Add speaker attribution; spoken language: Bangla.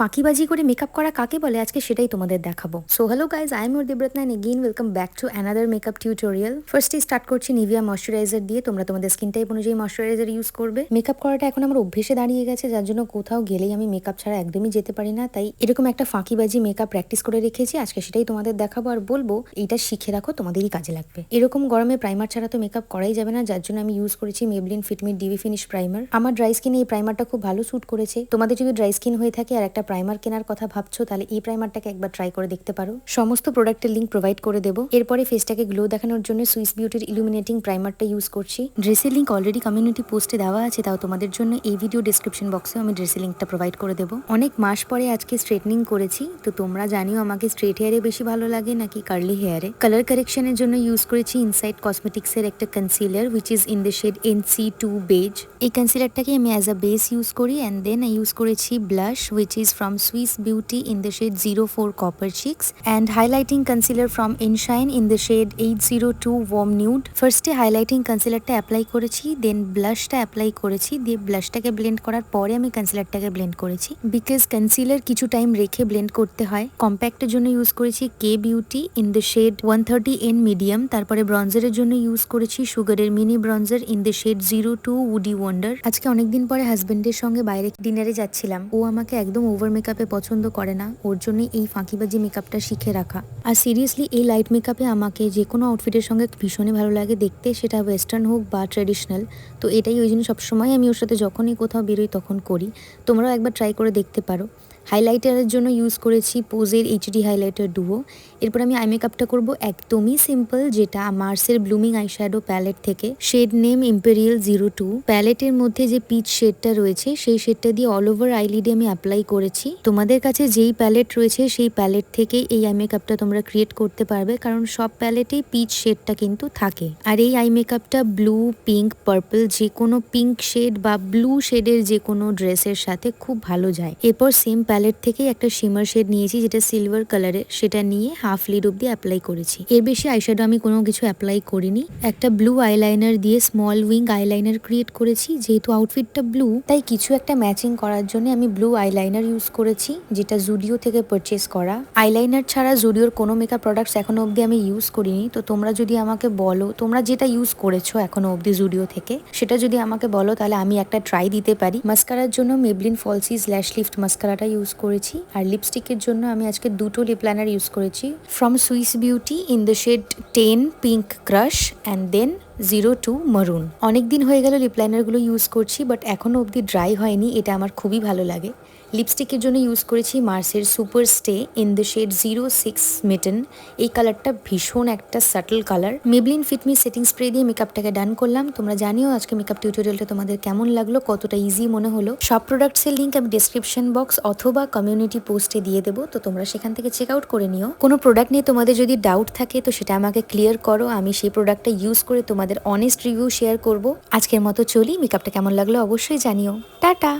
Speaker 1: ফাঁকিবাজি করে মেকআপ করা কাকে বলে আজকে সেটাই তোমাদের দেখাবো। So hello guys, I am your Debratna and again welcome back to another makeup tutorial. ফার্স্টে স্টার্ট করছি নিভিয়া ময়শ্চারাইজার দিয়ে। তোমরা তোমাদের স্কিন টাইপ অনুযায়ী ময়শ্চারাইজার ইউজ করবে। মেকআপ করাটা এখন আমার অভ্যেসে দাঁড়িয়ে গেছে, যার জন্য কোথাও গেলেই আমি মেকআপ ছাড়া একদমই যেতে পারি না। তাই এরকম একটা ফাঁকিবাজি মেকআপ প্র্যাকটিস করে রেখেছি, আজকে সেটাই তোমাদের দেখাবো আর বলবো এইটা শিখে রাখো, তোমাদেরই কাজে লাগবে। এরকম গরমে প্রাইমার ছাড়া তো মেকআপ করাই যাবে না, যার জন্য আমি ইউজ করেছি Maybelline fit me dewy finish primer. আমার ড্রাই স্কিনে এই প্রাইমারটা খুব ভালো স্যুট করেছে। তোমাদের যদি ড্রাই স্কিন হয়ে থাকে আর একটা প্রাইমার কেনার কথা ভাবছো, তাহলে এই প্রাইমারটাকে একবার ট্রাই করে দেখতে পারো। সমস্ত প্রোডাক্টের লিঙ্ক প্রোভাইড করে দেবো। এরপরে ফেসটাকে গ্লো দেখানোর জন্য সুইস বিউটির ইলুমিনেটিং প্রাইমারটা ইউজ করছি। ড্রেসের লিঙ্ক অলরেডি কমিউনিটি পোস্টে দেওয়া আছে, তাও তোমাদের জন্য এই ভিডিও ডিসক্রিপশন বক্সেও আমি ড্রেসের লিঙ্কটা প্রোভাইড করে দেবো। অনেক মাস পরে আজকে স্ট্রেটনিং করেছি, তো তোমরা জানিও আমাকে স্ট্রেট হেয়ারে বেশি ভালো লাগে নাকি কার্লি হেয়ারে। কালার কারেকশনের জন্য ইউজ করেছি ইনসাইড কসমেটিক্সের একটা concealer which is in the shade NC2 beige. এই কনসিলারটাকে আমি অ্যাজ আ বেস ইউজ করি অ্যান্ড দেন ইউজ করেছি blush which is from Swiss beauty in the shade 04 Copper Cheeks and highlighting concealer from Inshine in the shade 802 Warm Nude. First highlighting concealer টা অ্যাপ্লাই করেছি, দেন ব্লাশটা অ্যাপ্লাই করেছি, দিয়ে ব্লাশটাকে ব্লেন্ড করার পরে আমি কনসিলারটাকে ব্লেন্ড করেছি, বিকজ কনসিলার কিছু টাইম রেখে ব্লেন্ড করতে হয়। কম্প্যাক্টের জন্য ইউজ করেছি K beauty in the shade 130 N medium. তারপরে ব্রঞ্জারের জন্য ইউজ করেছি সুগারের mini bronzer in the shade 02 Woody Wonder। আজকে অনেকদিন পরে হাজবেন্ডের সঙ্গে বাইরে ডিনারে যাচ্ছিলাম। ও আমাকে একদম ওভার মেকআপে পছন্দ করে না, ওর জন্যই এই ফাঁকিবাজি মেকআপটা শিখে রাখা। আর সিরিয়াসলি এই লাইট মেকআপে আমাকে যে কোনো আউটফিটের সঙ্গে ভীষণই ভালো লাগে দেখতে, সেটা ওয়েস্টার্ন হোক বা ট্র্যাডিশনাল। তো এটাই ওই জন্য সবসময় আমি ওর সাথে যখনই কোথাও বেরোই তখন করি। তোমরাও একবার ট্রাই করে দেখতে পারো। হাইলাইটারের জন্য ইউজ করেছি পোজের HD হাইলাইটার ডুও। এরপর আমি আই মেকআপটা করবো একদমই সিম্পল, যেটা মার্সের ব্লুমিং আইশ্যাডো প্যালেট থেকে শেড নেম ইম্পেরিয়াল 02। প্যালেটের মধ্যে যে পিচ শেডটা রয়েছে সেই শেডটা দিয়ে অল ওভার আইলিডে আমি অ্যাপ্লাই করেছি। তোমাদের কাছে যেই প্যালেট রয়েছে সেই প্যালেট থেকে এই আই মেকআপটা তোমরা ক্রিয়েট করতে পারবে, কারণ সব প্যালেটেই পিচ শেডটা কিন্তু থাকে। আর এই আই মেকআপটা ব্লু, পিঙ্ক, পার্পল যে কোনো পিঙ্ক শেড বা ব্লু শেডের যে কোনো ড্রেসের সাথে খুব ভালো যায়। এরপর সেম প্যালেট থেকেই একটা শিমার শেড নিয়েছি যেটা সিলভার কালারের, সেটা নিয়ে হাফ লিড অব্দি অ্যাপ্লাই করেছি। এর বেশি আইশ্যাডো আমি কোনো কিছু অ্যাপ্লাই করিনি। একটা ব্লু আইলাইনার দিয়ে স্মল উইং আইলাইনার ক্রিয়েট করেছি। যেহেতু আউটফিটটা ব্লু, তাই কিছু একটা ম্যাচিং করার জন্য আমি ব্লু আইলাইনার ইউজ করেছি, যেটা জুডিও থেকে পারচেস করা। আইলাইনার ছাড়া জুডিওর কোনো মেকআপ প্রোডাক্টস এখনো অবধি আমি ইউজ করিনি। তো তোমরা যদি আমাকে বলো তোমরা যেটা ইউজ করেছো এখনো অবধি জুডিও থেকে, সেটা যদি আমাকে বলো তাহলে আমি একটা ট্রাই দিতে পারি। মাস্কারার জন্য মেবলিন ফলসি স্ল্যাশ লিফট মাস্কারাটা ইউজ করেছি। আর লিপস্টিকের জন্য আমি আজকে দুটো লিপ লাইনার ইউজ করেছি from Swiss beauty in the shade 10 pink crush and then 02 maroon. অনেকদিন হয়ে গেল লিপ লাইনারগুলো ইউজ করছি, বাট এখনো অবধি ড্রাই হয়নি, এটা আমার খুবই ভালো লাগে। লিপস্টিকের জন্য ইউজ করেছি মার্সের super stay in the shade 06 মিটন। এই কালারটা ভীষণ একটা subtle colour. Maybelline fit me setting spray দিয়ে মেকআপটাকে ডান করলাম। তোমরা জানিও আজকে মেকআপ টিউটোরিয়ালটা তোমাদের কেমন লাগলো, কতটা ইজি মনে হলো। সব প্রোডাক্টসের লিঙ্ক আমি ডিসক্রিপশন বক্স অথবা কমিউনিটি পোস্টে দিয়ে দেবো, তো তোমরা সেখান থেকে চেক আউট করে নিও। কোনো প্রোডাক্ট নিয়ে তোমাদের যদি ডাউট থাকে তো সেটা আমাকে ক্লিয়ার করো, আমি সেই প্রোডাক্টটা ইউজ করে তোমাদের অনেস্ট রিভিউ শেয়ার করব। আজকের মতো চলি, মেকআপটা কেমন লাগলো অবশ্যই জানিও। টাটা।